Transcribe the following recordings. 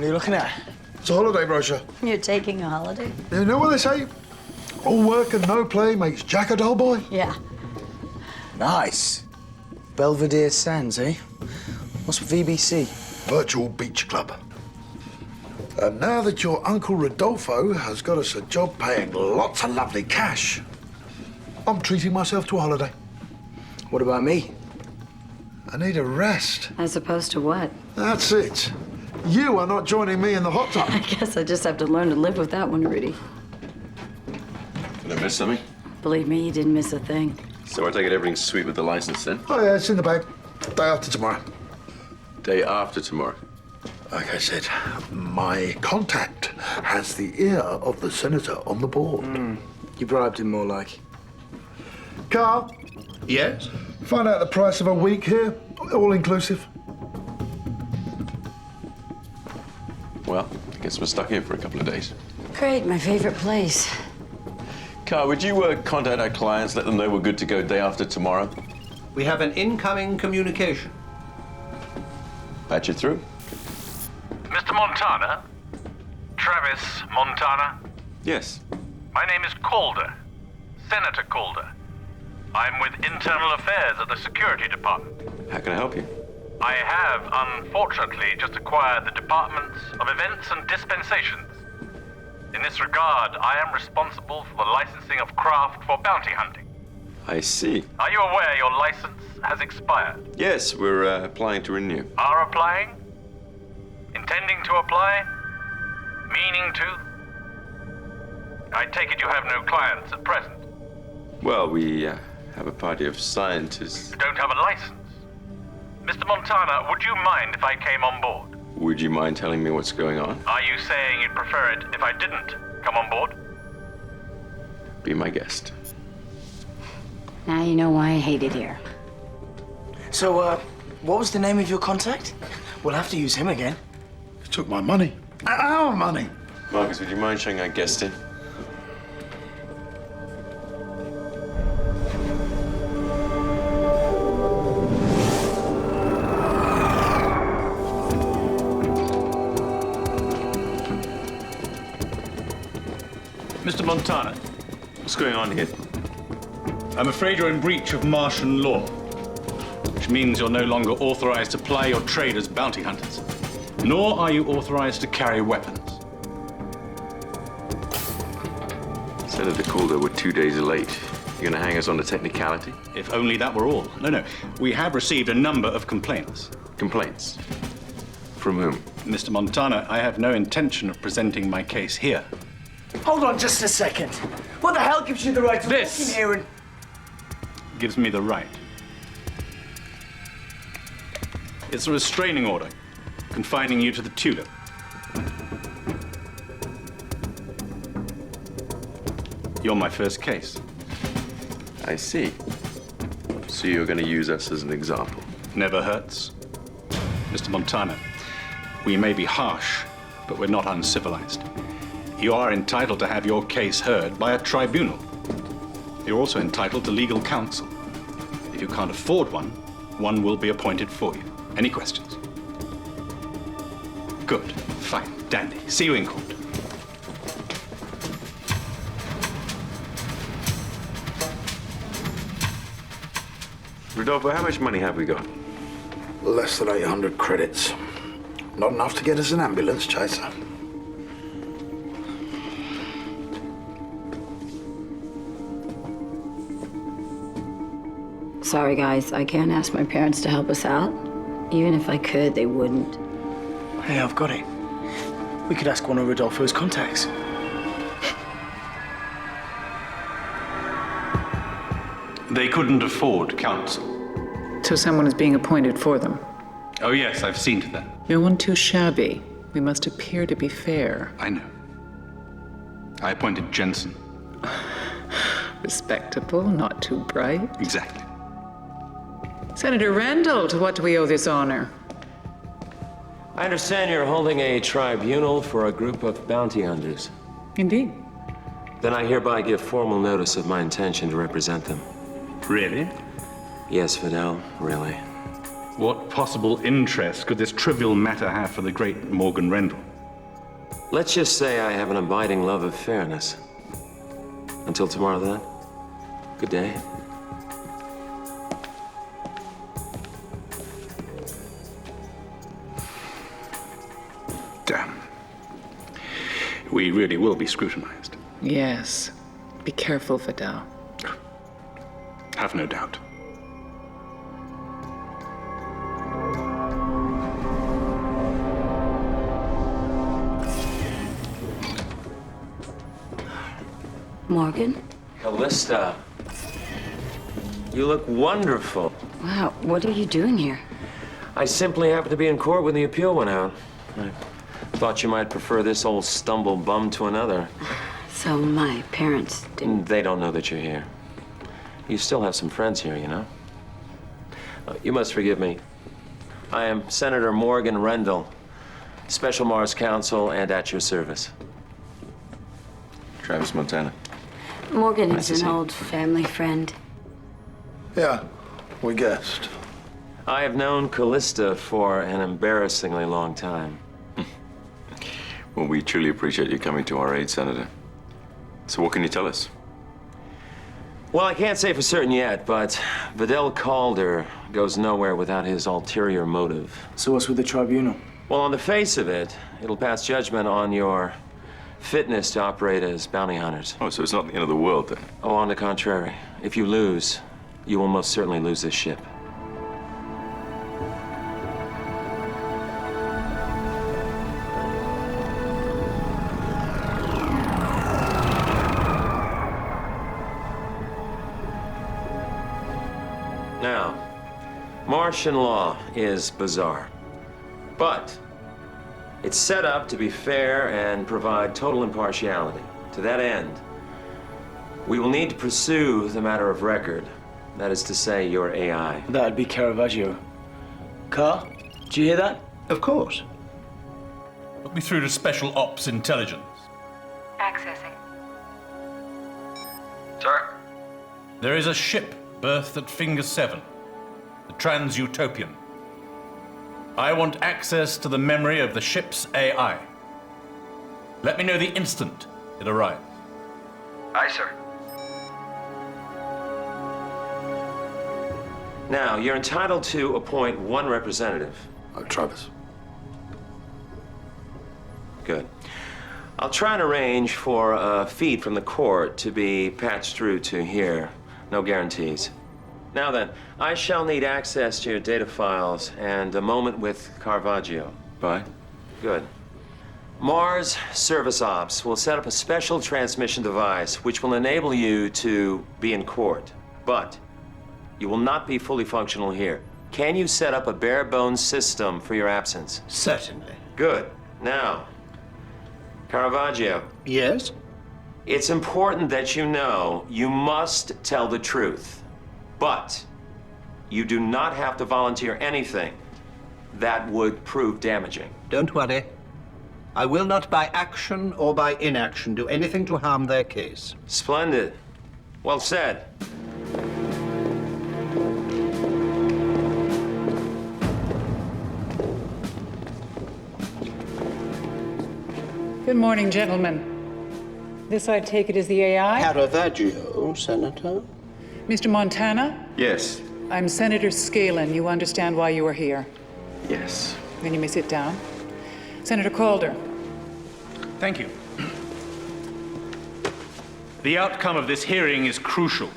What are you looking at? It's a holiday brochure. You're taking a holiday? You know what they say? All work and no play makes Jack a dull boy. Yeah. Nice. Belvedere Sands, eh? What's VBC? Virtual Beach Club. And now that your Uncle Rodolfo has got us a job paying lots of lovely cash, I'm treating myself to a holiday. What about me? I need a rest. As opposed to what? That's it. You are not joining me in the hot tub. I guess I just have to learn to live with that one, Rudy. Did I miss something? Believe me, you didn't miss a thing. So I take it everything's sweet with the license then? Oh, yeah, it's in the bag. Day after tomorrow. Day after tomorrow. Like I said, my contact has the ear of the senator on the board. You bribed him more like. Carl, Yes? find out the price of a week here, all inclusive. Well, I guess we're stuck here for a couple of days. Great, my favorite place. Carl, would you contact our clients, let them know we're good to go day after tomorrow? We have an incoming communication. Patch it through? Mr. Montana? Travis Montana? Yes. My name is Calder. Senator Calder. I'm with Internal Affairs at the Security Department. How can I help you? I have, unfortunately, just acquired the Departments of Events and Dispensations. In this regard, I am responsible for the licensing of craft for bounty hunting. I see. Are you aware your license has expired? Yes, we're applying to renew. Are applying? Intending to apply? Meaning to? I take it you have no clients at present. Well, we have a party of scientists. You don't have a license. Mr. Montana, would you mind if I came on board? Would you mind telling me what's going on? Are you saying you'd prefer it if I didn't come on board? Be my guest. Now you know why I hate it here. So, what was the name of your contact? We'll have to use him again. He took my money. Our money. Marcus, would you mind showing our guest in? Mr. Montana, What's going on here? I'm afraid you're in breach of Martian law, which means you're no longer authorized to ply your trade as bounty hunters, nor are you authorized to carry weapons. Senator Calder, we're 2 days late. You're gonna hang us on a technicality? If only that were all. No, we have received a number of complaints. Complaints? From whom? Mr. Montana, I have no intention of presenting my case here. Hold on just a second. What the hell gives you the right to walk This. in here and... Gives me the right. It's a restraining order, confining you to the Tudor. You're my first case. I see. So you're gonna use us as an example? Never hurts. Mr. Montana, we may be harsh, but we're not uncivilized. You are entitled to have your case heard by a tribunal. You're also entitled to legal counsel. If you can't afford one, one will be appointed for you. Any questions? Good. Fine. Dandy. See you in court. Rodolfo, how much money have we got? Less than 800 credits. Not enough to get us an ambulance chaser. Sorry, guys, I can't ask my parents to help us out. Even if I could, they wouldn't. Hey, I've got it. We could ask one of Rodolfo's contacts. They couldn't afford counsel. So someone is being appointed for them. Oh, yes, I've seen to that. No one too shabby. We must appear to be fair. I know. I appointed Jensen. Respectable, not too bright. Exactly. Senator Randall, to what do we owe this honor? I understand you're holding a tribunal for a group of bounty hunters. Indeed. Then I hereby give formal notice of my intention to represent them. Really? Yes, Fidel, really. What possible interest could this trivial matter have for the great Morgan Rendell? Let's just say I have an abiding love of fairness. Until tomorrow, then. Good day. Damn. We really will be scrutinized. Yes. Be careful, Vidal. Have no doubt. Morgan? Callista. You look wonderful. Wow, what are you doing here? I simply happened to be in court when the appeal went out. I thought you might prefer this old stumble bum to another. So my parents didn't... They don't know that you're here. You still have some friends here, you know? You must forgive me. I am Senator Morgan Rendell, Special Mars Counsel and at your service. Travis Montana. Morgan Nice to is see an you. old family friend. Yeah, we guessed. I have known Callista for an embarrassingly long time. Well, we truly appreciate you coming to our aid, Senator. So what can you tell us? Well, I can't say for certain yet, but Vidal Calder goes nowhere without his ulterior motive. So what's with the tribunal? Well, on the face of it, it'll pass judgment on your fitness to operate as bounty hunters. Oh, so it's not the end of the world, then? Oh, on the contrary. If you lose, you will most certainly lose this ship. Now, Martian law is bizarre, but it's set up to be fair and provide total impartiality. To that end, we will need to pursue the matter of record. That is to say, your AI. That'd be Caravaggio. Car, did you hear that? Of course. Put me through to Special Ops Intelligence. Accessing. Sir? There is a ship berthed at Finger 7, the Trans-Utopian. I want access to the memory of the ship's AI. Let me know the instant it arrives. Aye, sir. Now, you're entitled to appoint one representative. Travis. Good. I'll try and arrange for a feed from the court to be patched through to here. No guarantees. Now then, I shall need access to your data files and a moment with Caravaggio. Bye. Good. Mars Service Ops will set up a special transmission device which will enable you to be in court. But you will not be fully functional here. Can you set up a bare-bones system for your absence? Certainly. Good. Now, Caravaggio. Yes? It's important that you know you must tell the truth. But you do not have to volunteer anything that would prove damaging. Don't worry. I will not by action or by inaction do anything to harm their case. Splendid. Well said. Good morning, gentlemen. This, I take it, is the AI? Caravaggio, Senator? Mr. Montana? Yes. I'm Senator Scalen. You understand why you are here. Yes. Then you may sit down. Senator Calder. Thank you. The outcome of this hearing is crucial.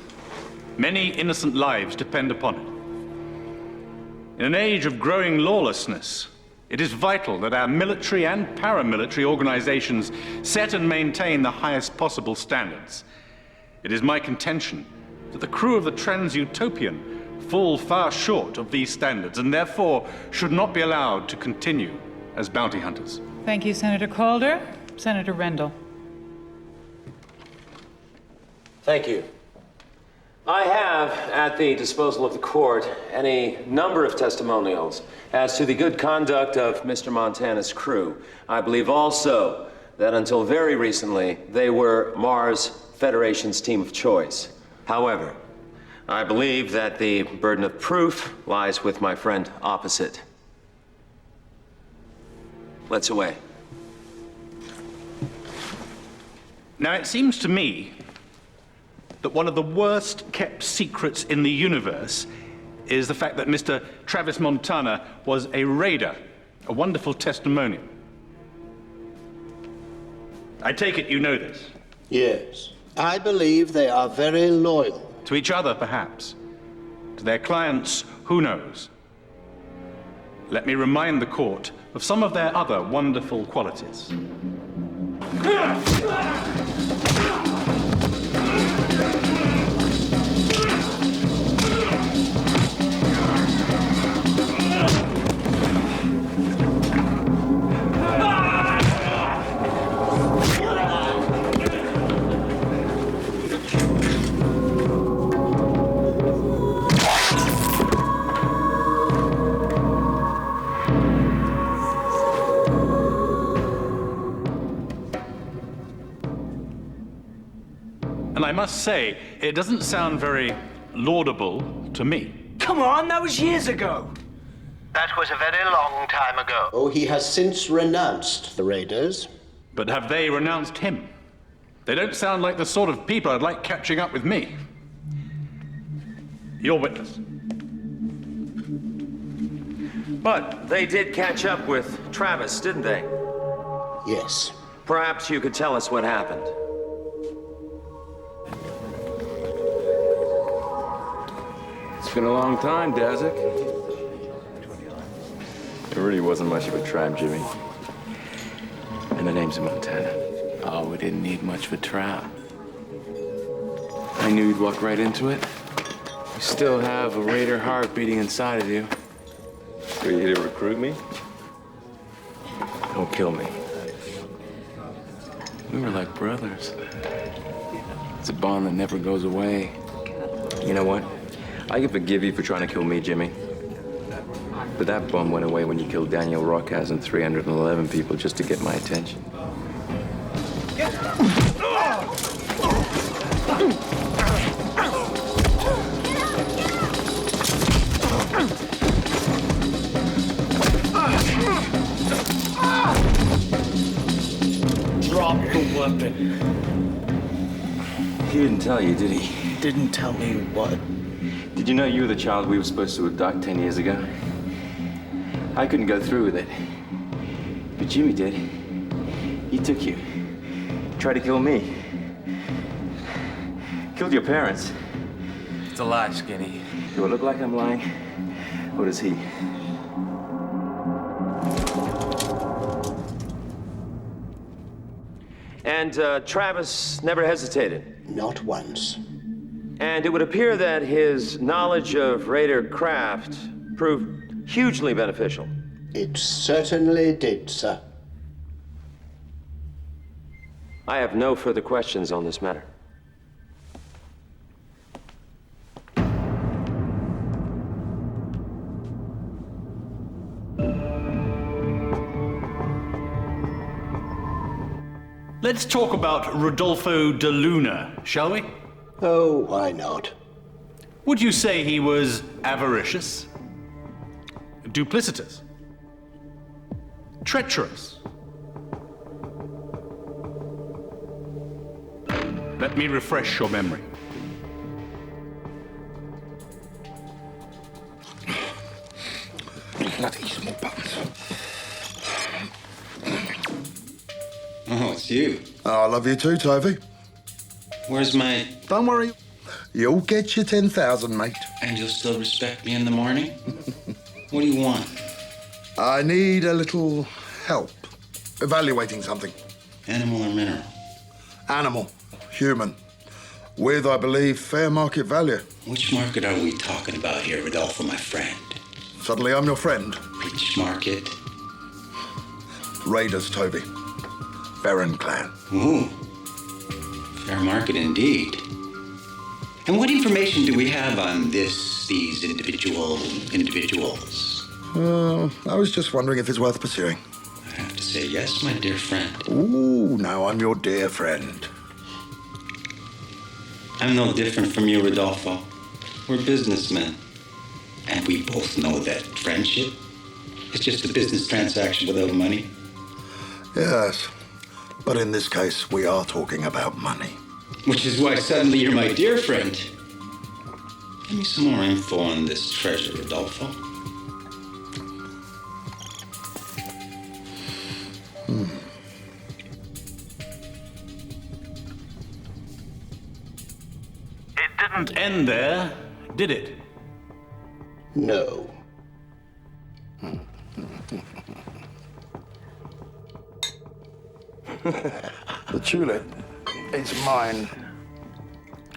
Many innocent lives depend upon it. In an age of growing lawlessness, it is vital that our military and paramilitary organizations set and maintain the highest possible standards. It is my contention that the crew of the Trans-Utopian fall far short of these standards and therefore should not be allowed to continue as bounty hunters. Thank you, Senator Calder. Senator Rendell. Thank you. I have at the disposal of the court any number of testimonials as to the good conduct of Mr. Montana's crew. I believe also that until very recently, they were Mars Federation's team of choice. However, I believe that the burden of proof lies with my friend opposite. Let's away. Now, it seems to me that one of the worst kept secrets in the universe is the fact that Mr. Travis Montana was a raider, a wonderful testimonial. I take it you know this. Yes. I believe they are very loyal. To each other, perhaps. To their clients, who knows? Let me remind the court of some of their other wonderful qualities. And I must say, it doesn't sound very laudable to me. Come on, that was years ago. That was a very long time ago. Oh, he has since renounced the Raiders. But have they renounced him? They don't sound like the sort of people I'd like catching up with me. Your witness. But they did catch up with Travis, didn't they? Yes. Perhaps you could tell us what happened. It's been a long time, Dazik. There really wasn't much of a tribe, Jimmy. And the name's Montana. Oh, we didn't need much of a trap. I knew you'd walk right into it. You still have a raider heart beating inside of you. So you here to recruit me? Don't kill me. We were like brothers. It's a bond that never goes away. You know what? I can forgive you for trying to kill me, Jimmy. But that bum went away when you killed Daniel Rockhouse and 311 people just to get my attention. Drop the weapon. He didn't tell you, did he? Didn't tell me what? Did you know you were the child we were supposed to abduct 10 years ago? I couldn't go through with it. But Jimmy did. He took you. Tried to kill me. Killed your parents. It's a lie, Skinny. Do I look like I'm lying? Or does he? And Travis never hesitated. Not once. And it would appear that his knowledge of Raider craft proved hugely beneficial. It certainly did, sir. I have no further questions on this matter. Let's talk about Rodolfo de Luna, shall we? Oh, why not? Would you say he was avaricious? Duplicitous? Treacherous? Let me refresh your memory. Bloody small buttons. Oh, it's you. Oh, I love you too, Tovey. Where's my... Don't worry. You'll get your 10,000, mate. And you'll still respect me in the morning? What do you want? I need a little help evaluating something. Animal or mineral? Animal. Human. With, I believe, fair market value. Which market are we talking about here, Rodolfo, my friend? Suddenly I'm your friend. Which market? Raiders, Tovey. Farron clan. Ooh. Fair market indeed. And what information do we have on these individuals? I was just wondering if it's worth pursuing. I have to say yes, my dear friend. Ooh, now I'm your dear friend. I'm no different from you, Rodolfo. We're businessmen. And we both know that friendship is just a business transaction without money. Yes. But in this case, we are talking about money. Which is why suddenly you're my dear friend. Give me some more info on this treasure, Rodolfo. It didn't end there, did it? No. The tulip, it's mine.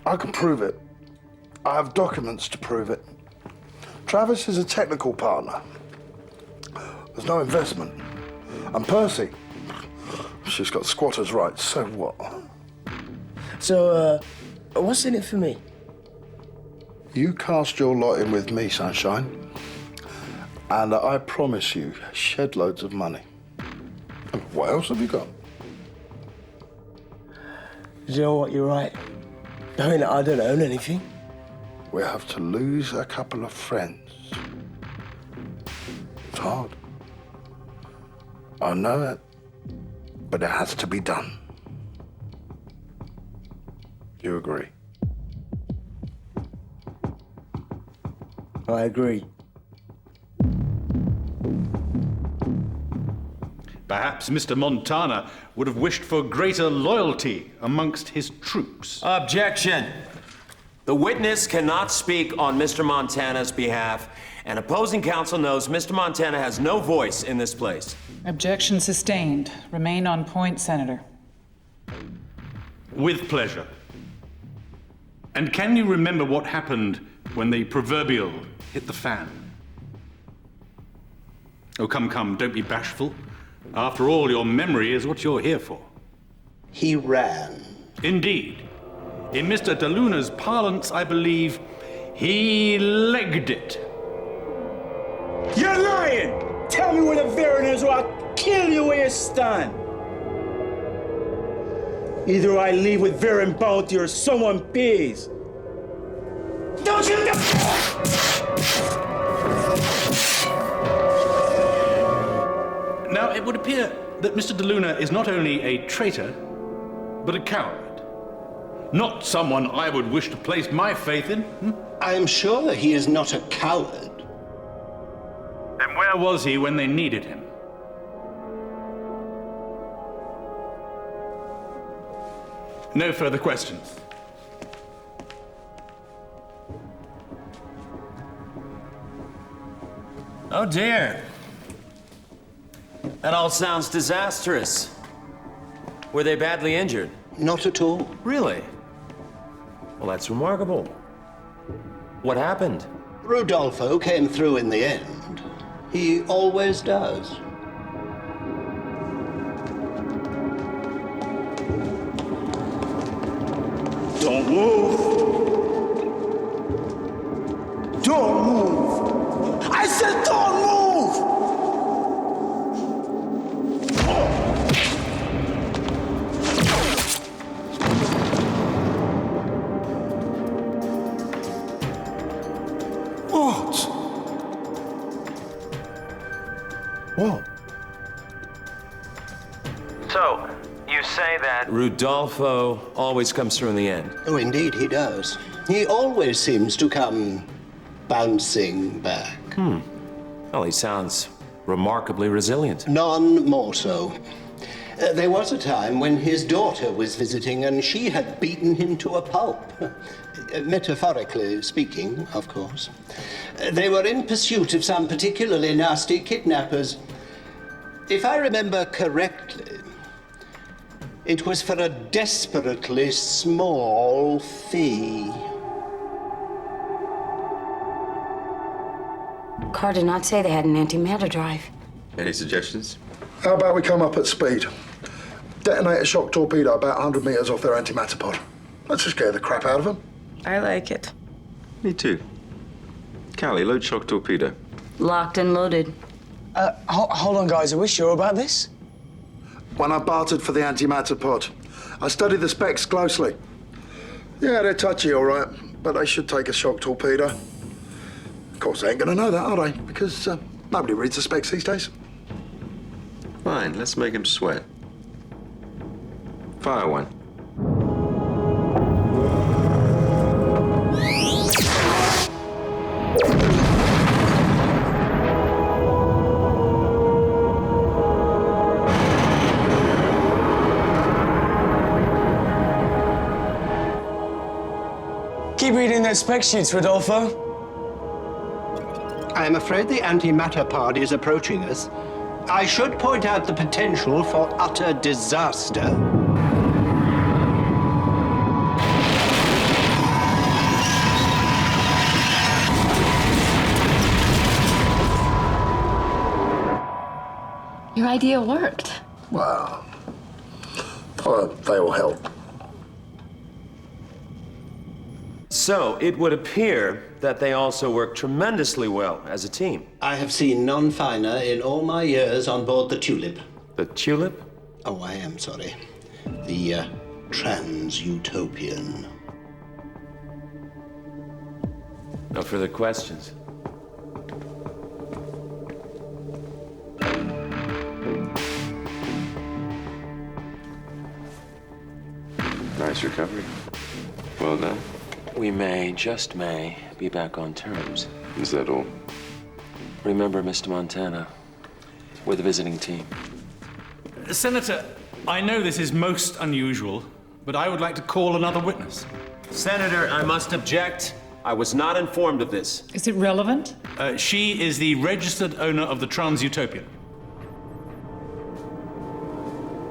I can prove it. I have documents to prove it. Travis is a technical partner. There's no investment. And Percy, she's got squatter's rights, so what? So, what's in it for me? You cast your lot in with me, Sunshine. And I promise you, shed loads of money. And what else have you got? You know what, you're right. I mean, I don't own anything. We have to lose a couple of friends. It's hard. I know it, but it has to be done. You agree? I agree. Perhaps Mr. Montana would have wished for greater loyalty amongst his troops. Objection. The witness cannot speak on Mr. Montana's behalf, and opposing counsel knows Mr. Montana has no voice in this place. Objection sustained. Remain on point, Senator. With pleasure. And can you remember what happened when the proverbial hit the fan? Oh, come, don't be bashful. After all, your memory is what you're here for. He ran. Indeed. In Mr. DeLuna's parlance, I believe, he legged it. You're lying! Tell me where the Baron is or I'll kill you where you stand. Either I leave with Baron Bounty or someone pays. Don't you Now, it would appear that Mr. DeLuna is not only a traitor, but a coward. Not someone I would wish to place my faith in. I am sure he is not a coward. Then where was he when they needed him? No further questions. Oh dear. That all sounds disastrous. Were they badly injured? Not at all. Really? Well, that's remarkable. What happened? Rodolfo came through in the end. He always does. Don't move! Don't move! I said don't move! What? So, you say that Rodolfo always comes through in the end? Oh, indeed he does. He always seems to come bouncing back. Well, he sounds remarkably resilient. None more so. There was a time when his daughter was visiting and she had beaten him to a pulp. Metaphorically speaking, of course. They were in pursuit of some particularly nasty kidnappers. If I remember correctly, it was for a desperately small fee. Carr did not say they had an antimatter drive. Any suggestions? How about we come up at speed? Detonate a shock torpedo about 100 meters off their antimatter pod. Let's just scare the crap out of them. I like it. Me too. Callie, load shock torpedo. Locked and loaded. Hold on, guys. Are we sure about this? When I bartered for the antimatter pod, I studied the specs closely. Yeah, they're touchy, all right, but they should take a shock torpedo. Of course, they ain't gonna know that, are they? Because nobody reads the specs these days. Fine, let's make him sweat. Fire one. Keep reading those spec sheets, Rodolfo. I am afraid the antimatter pod is approaching us. I should point out the potential for utter disaster. Your idea worked. Well, they all help. So, it would appear that they also work tremendously well as a team. I have seen none finer in all my years on board the Tulip. The Tulip? Oh, I am sorry. The Trans-Utopian. No further questions. Nice recovery. Well done. We may, just may, be back on terms. Is that all? Remember, Mr. Montana, we're the visiting team. Senator, I know this is most unusual, but I would like to call another witness. Senator, I must object. I was not informed of this. Is it relevant? She is the registered owner of the Trans-Utopian.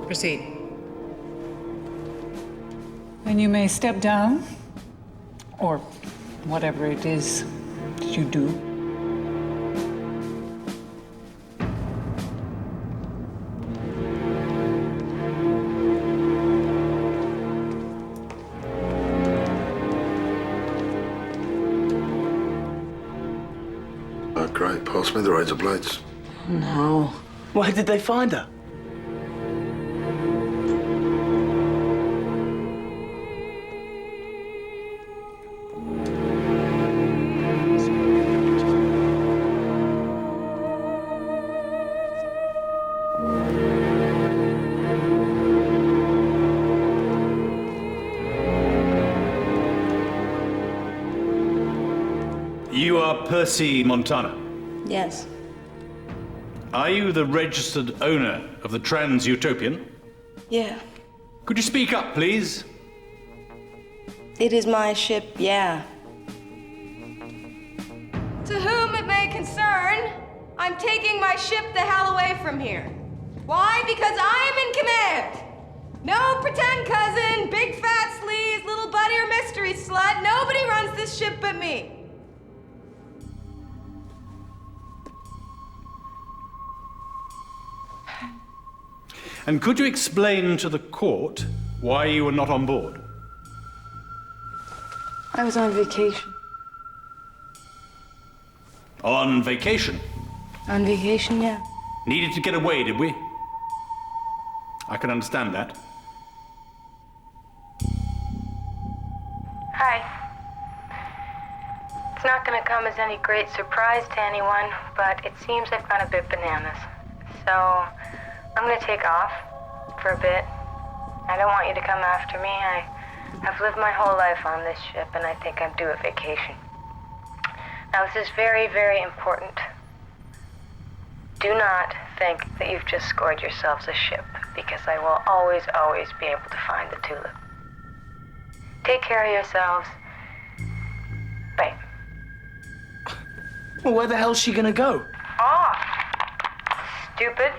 Proceed. And you may step down, or whatever it is that you do. Oh, great. Pass me the razor blades. No. Where did they find her? You are Percy Montana. Yes. Are you the registered owner of the Trans-Utopian? Yeah. Could you speak up, please? It is my ship, yeah. To whom it may concern, I'm taking my ship the hell away from here. Why? Because I am in command. No pretend cousin, big fat sleaze, little buddy or mystery slut. Nobody runs this ship but me. And could you explain to the court why you were not on board? I was on vacation. On vacation? On vacation, yeah. Needed to get away, did we? I can understand that. Hi. It's not gonna come as any great surprise to anyone, but it seems I've gone a bit bananas. So, I'm gonna take off for a bit. I don't want you to come after me. I've lived my whole life on this ship, and I think I'm due a vacation. Now, this is very, very important. Do not think that you've just scored yourselves a ship, because I will always, always be able to find the Tulip. Take care of yourselves. Bye. Well, where the hell's she gonna go? Off! Stupid.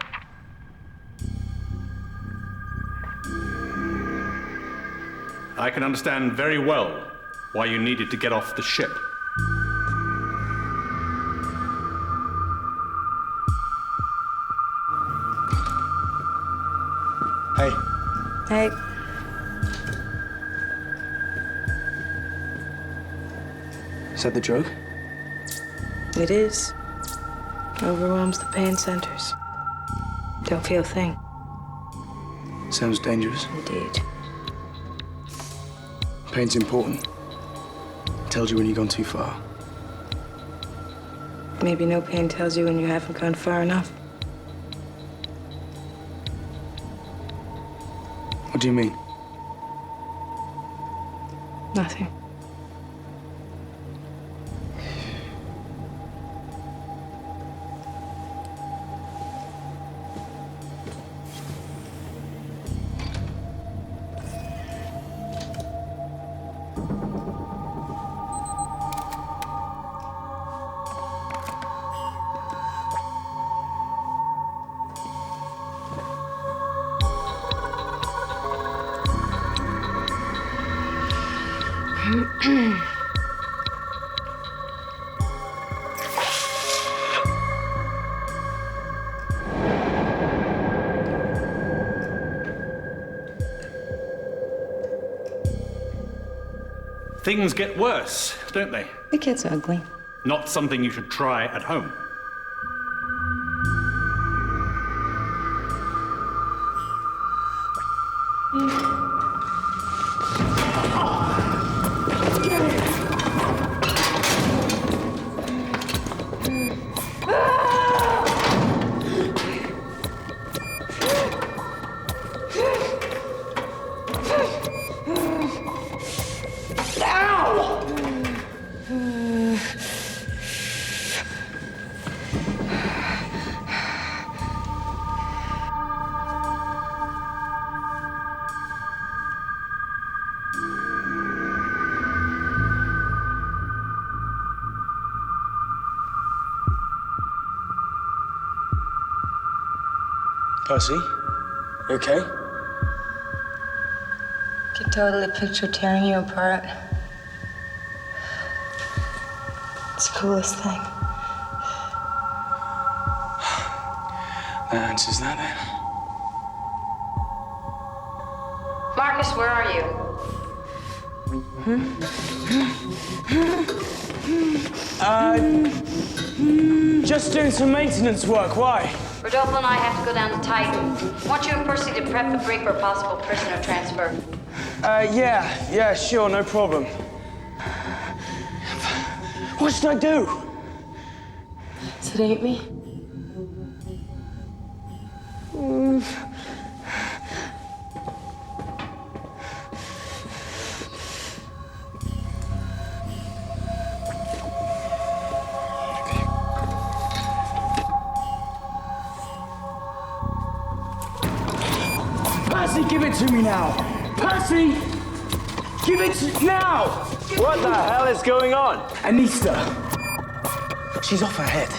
I can understand very well why you needed to get off the ship. Hey. Hey. Is that the drug? It is. Overwhelms the pain centers. Don't feel a thing. Sounds dangerous. Indeed. Pain's important. Tells you when you've gone too far. Maybe no pain tells you when you haven't gone far enough. What What do you mean? Nothing. Things get worse, don't they? It gets ugly. Not something you should try at home. Percy? You okay? I could totally picture tearing you apart. It's the coolest thing. That answers that then. Marcus, where are you? Just doing some maintenance work. Why? Rodolfo and I have to go down to Titan. I want you and Percy to prep the brig for a possible prisoner transfer. Yeah, sure, no problem. What should I do? Sedate me? Percy, give it to me now! Percy! Give it now! What the hell is going on? Anista. She's off her head.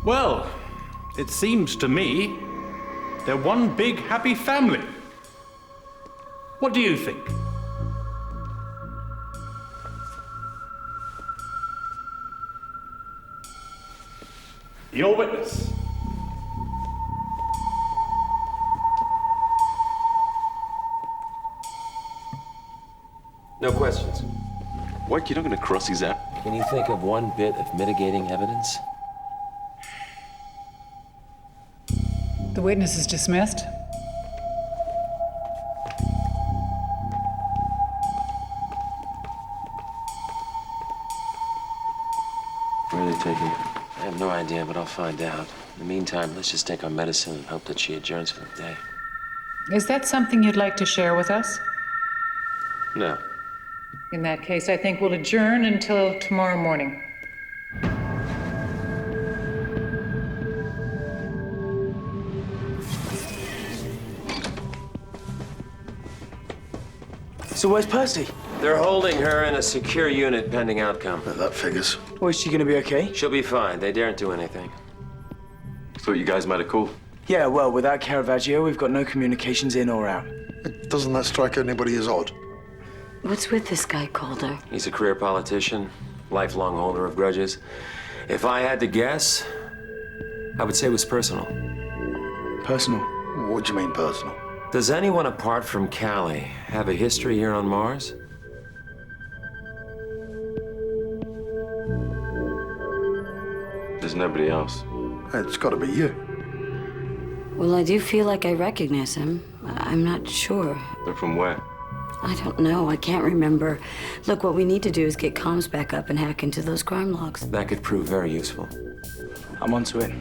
Well, it seems to me they're one big happy family. What do you think? Your witness. No questions. What? You're not going to cross-examine? Can you think of one bit of mitigating evidence? The witness is dismissed. Where are they taking her? I have no idea, but I'll find out. In the meantime, let's just take our medicine and hope that she adjourns for the day. Is that something you'd like to share with us? No. In that case, I think we'll adjourn until tomorrow morning. So where's Percy? They're holding her in a secure unit pending outcome. That figures. Well, is she gonna be okay? She'll be fine. They daren't do anything. Thought you guys might have called. Yeah, well, without Caravaggio, we've got no communications in or out. Doesn't that strike anybody as odd? What's with this guy, Calder? He's a career politician, lifelong holder of grudges. If I had to guess, I would say it was personal. Personal? What do you mean, personal? Does anyone apart from Callie have a history here on Mars? There's nobody else. It's got to be you. Well, I do feel like I recognize him. I'm not sure. But from where? I don't know. I can't remember. Look, what we need to do is get comms back up and hack into those crime logs. That could prove very useful. I'm onto it.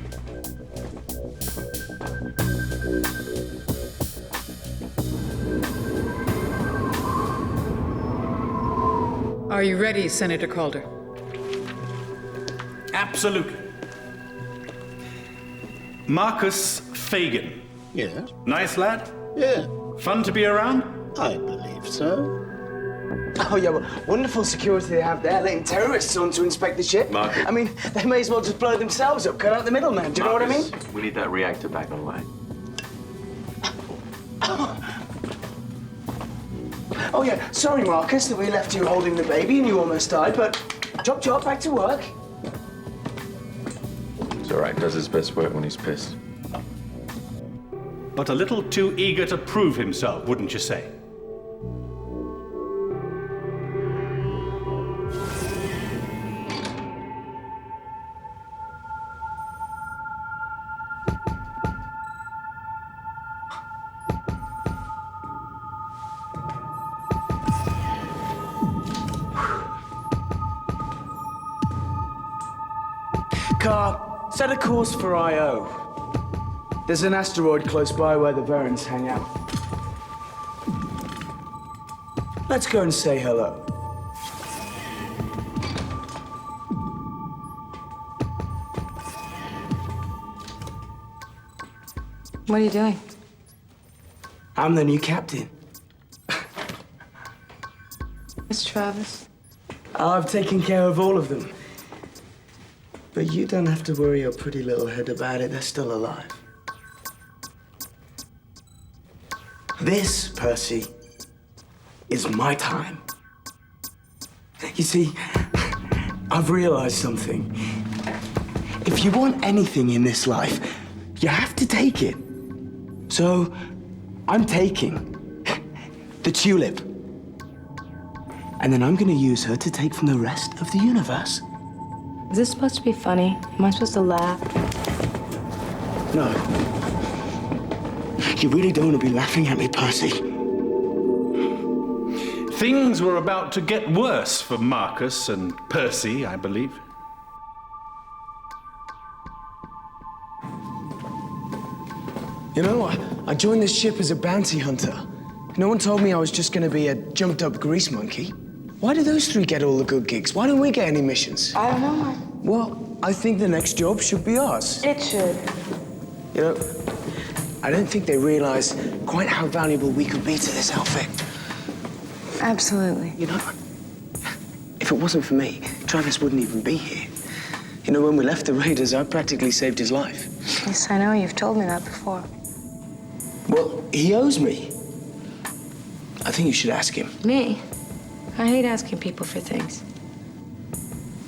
Are you ready, Senator Calder? Absolutely. Marcus Fagan. Yes? Nice lad? Yeah. Fun to be around? I believe so. Oh, yeah, well, wonderful security they have there, letting terrorists on to inspect the ship. Marcus. I mean, they may as well just blow themselves up, cut out the middleman. Do you know what I mean? We need that reactor back online. Oh, yeah, sorry, Marcus, that we left you holding the baby and you almost died, but chop, chop, back to work. It's all right. Does his best work when he's pissed. But a little too eager to prove himself, wouldn't you say? Car, set a course for I.O. There's an asteroid close by where the Verins hang out. Let's go and say hello. What are you doing? I'm the new captain. It's Travis. I've taken care of all of them. But you don't have to worry your pretty little head about it. They're still alive. This, Percy, is my time. You see, I've realized something. If you want anything in this life, you have to take it. So, I'm taking the tulip. And then I'm gonna use her to take from the rest of the universe. Is this supposed to be funny? Am I supposed to laugh? No. You really don't want to be laughing at me, Percy. Things were about to get worse for Marcus and Percy, I believe. You know, I joined this ship as a bounty hunter. No one told me I was just going to be a jumped-up grease monkey. Why do those three get all the good gigs? Why don't we get any missions? I don't know. Well, I think the next job should be ours. It should. You know, I don't think they realize quite how valuable we could be to this outfit. Absolutely. You know, if it wasn't for me, Travis wouldn't even be here. You know, when we left the Raiders, I practically saved his life. Yes, I know. You've told me that before. Well, he owes me. I think you should ask him. Me? I hate asking people for things.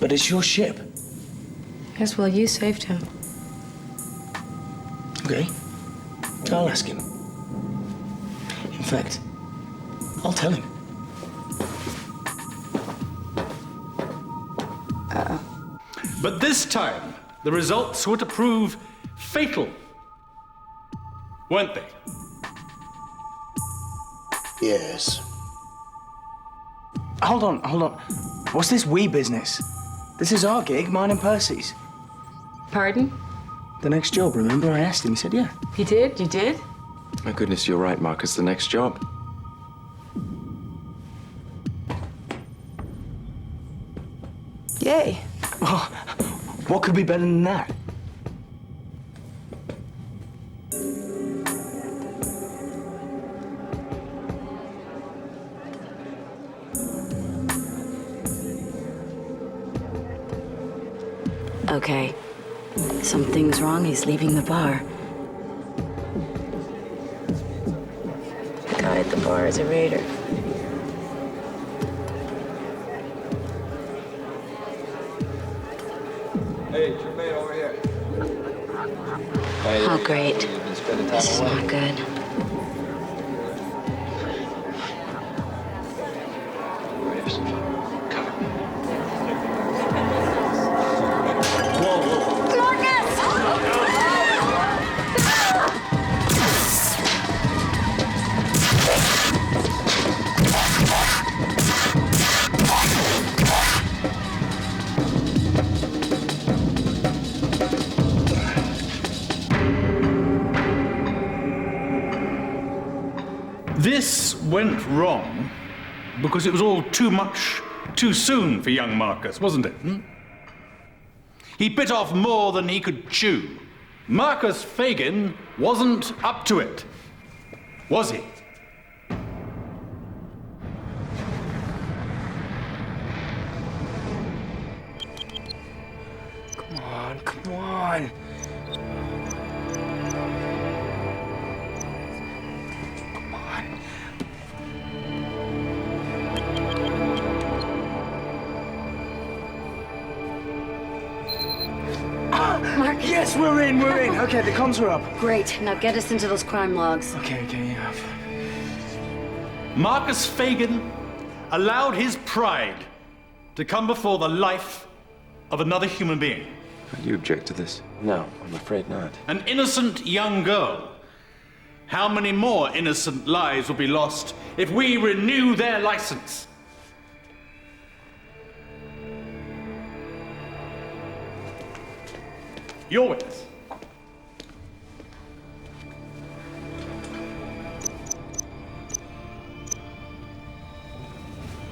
But it's your ship. Yes, well, you saved him. Okay. So I'll ask him. In fact, I'll tell him. But this time, the results were to prove fatal, weren't they? Yes. Hold on. What's this we business? This is our gig, mine and Percy's. Pardon? The next job, remember? I asked him, he said yeah. You did? You did? My goodness, you're right, Marcus. The next job. Yay. Oh, what could be better than that? Okay. Something's wrong. He's leaving the bar. The guy at the bar is a raider. Hey, Jermaine, over here. Oh, great. This is not good. This went wrong because it was all too much, too soon for young Marcus, wasn't it? He bit off more than he could chew. Marcus Fagin wasn't up to it, was he? Come on, come on. Marcus. Yes, we're in. Okay, the comms are up. Great. Now get us into those crime logs. Okay, yeah. Marcus Fagin allowed his pride to come before the life of another human being. Do you object to this? No, I'm afraid not. An innocent young girl. How many more innocent lives will be lost if we renew their license? Your witness.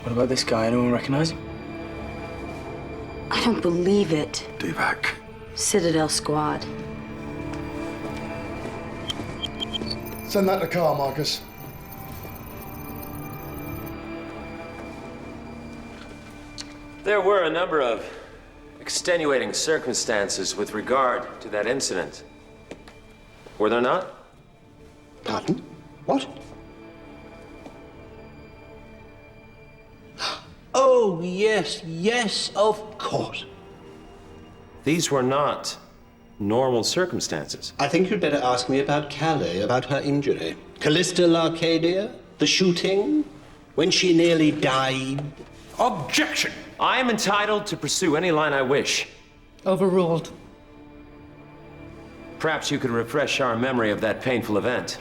What about this guy? Anyone recognize him? I don't believe it. Divac. Citadel Squad. Send that to the car, Marcus. There were a number of extenuating circumstances with regard to that incident. Were there not? Pardon? What? Oh, yes, of course. These were not normal circumstances. I think you'd better ask me about Calais, about her injury. Callista Larcadia, the shooting, when she nearly died. Objection! I am entitled to pursue any line I wish. Overruled. Perhaps you could refresh our memory of that painful event.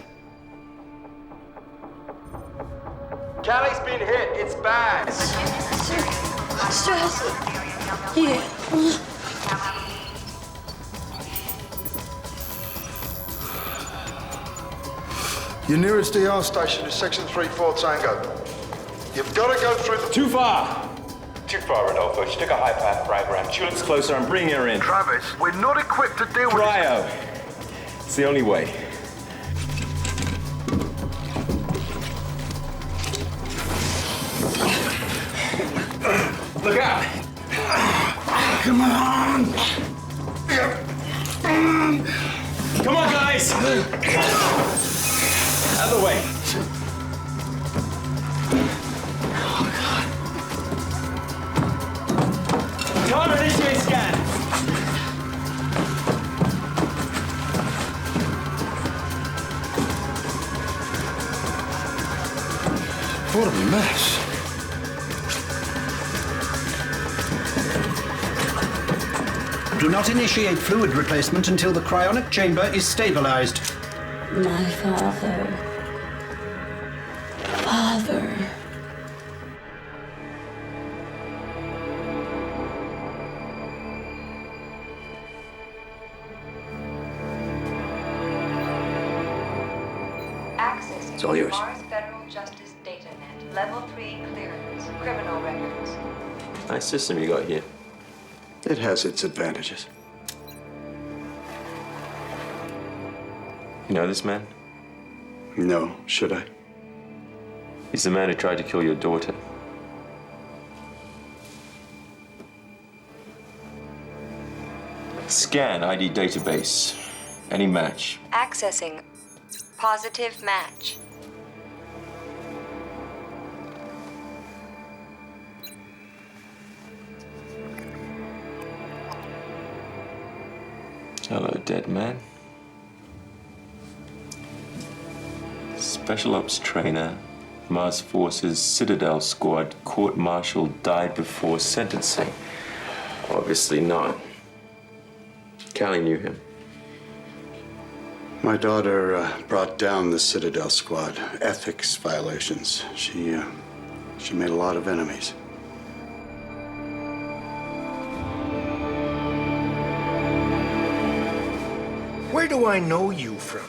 Callie's been hit. It's bad. Stress. Yeah. Your nearest ER station is Section 34 Tango. You've got to go through the... Too far, Rodolfo. She took a high path program. She looks closer. I'm bringing her in. Travis, we're not equipped to deal with... Cryo. It's the only way. Look out! Come on! Come on, guys! Out of the way. Come on, initiate scan. What a mess. Do not initiate fluid replacement until the cryonic chamber is stabilized. My father. Father. Accessing It's all yours. Mars Federal Justice Data Net. Level 3 clearance. Criminal records. Nice system you got here. It has its advantages. You know this man? No, should I? He's the man who tried to kill your daughter. Scan ID database. Any match. Accessing. Positive match. Hello, dead man. Special Ops trainer, Mars Forces Citadel Squad, court-martialed, died before sentencing. Obviously not. Callie knew him. My daughter brought down the Citadel Squad. Ethics violations. She made a lot of enemies. Where do I know you from?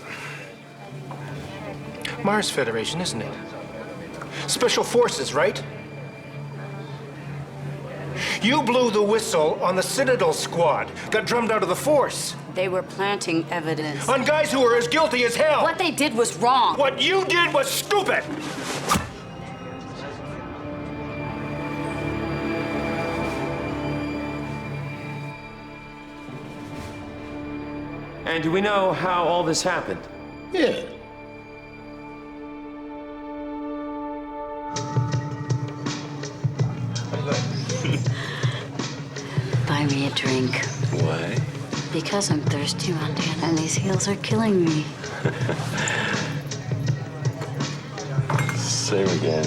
Mars Federation, isn't it? Special Forces, right? You blew the whistle on the Citadel squad, got drummed out of the force. They were planting evidence. On guys who were as guilty as hell. What they did was wrong. What you did was stupid. And do we know how all this happened? Yeah. Buy me a drink. Why? Because I'm thirsty, Montana, and these heels are killing me. Same again.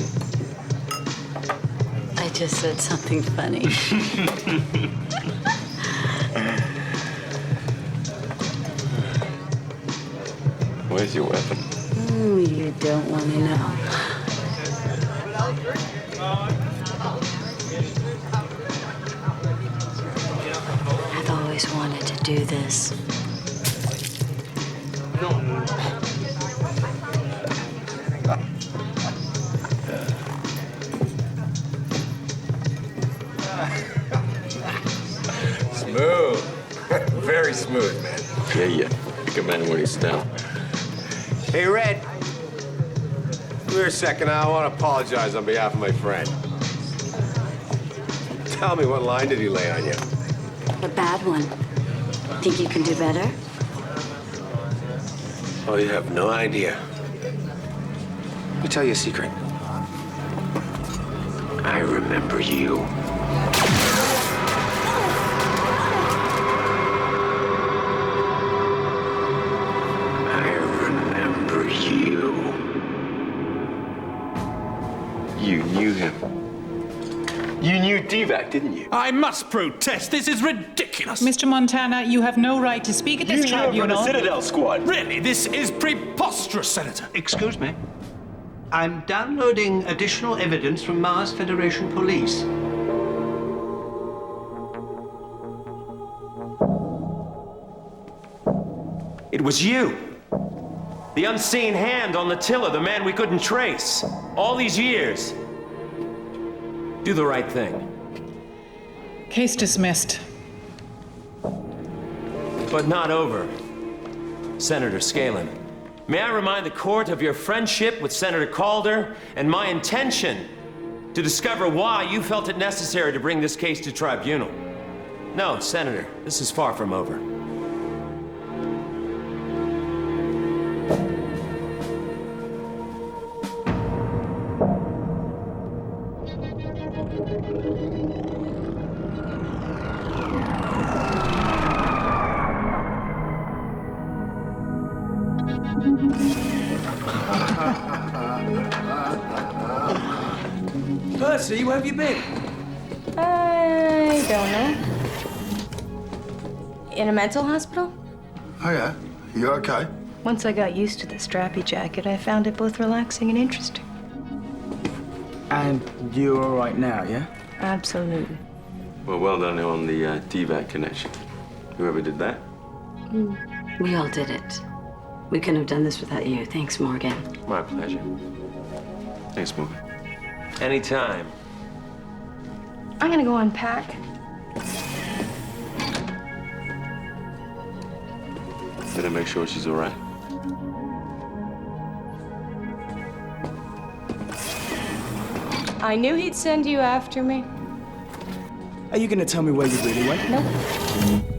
I just said something funny. Where's your weapon? You don't want to know. I've always wanted to do this. Smooth. Very smooth, man. Yeah. Pick a man when he's down. Hey, Red. Come here a second. I want to apologize on behalf of my friend. Tell me, what line did he lay on you? A bad one. Think you can do better? Oh, you have no idea. Let me tell you a secret. I remember you. You knew him. You knew Divac, didn't you? I must protest. This is ridiculous. Mr. Montana, you have no right to speak at this tribunal. You from the Citadel squad. Really, this is preposterous, Senator. Excuse me. I'm downloading additional evidence from Mars Federation Police. It was you. The unseen hand on the tiller, the man we couldn't trace. All these years. Do the right thing. Case dismissed. But not over. Senator Scanlon, may I remind the court of your friendship with Senator Calder and my intention to discover why you felt it necessary to bring this case to tribunal. No, Senator, this is far from over. Percy, where have you been? I don't know. In a mental hospital? Oh, yeah? You okay? Once I got used to the strappy jacket, I found it both relaxing and interesting. And you're all right now, yeah? Absolutely. Well done on the Divac connection. Whoever did that? We all did it. We couldn't have done this without you. Thanks, Morgan. My pleasure. Thanks, Morgan. Anytime. I'm gonna go unpack. Better make sure she's all right. I knew he'd send you after me. Are you gonna tell me where you really went? Nope.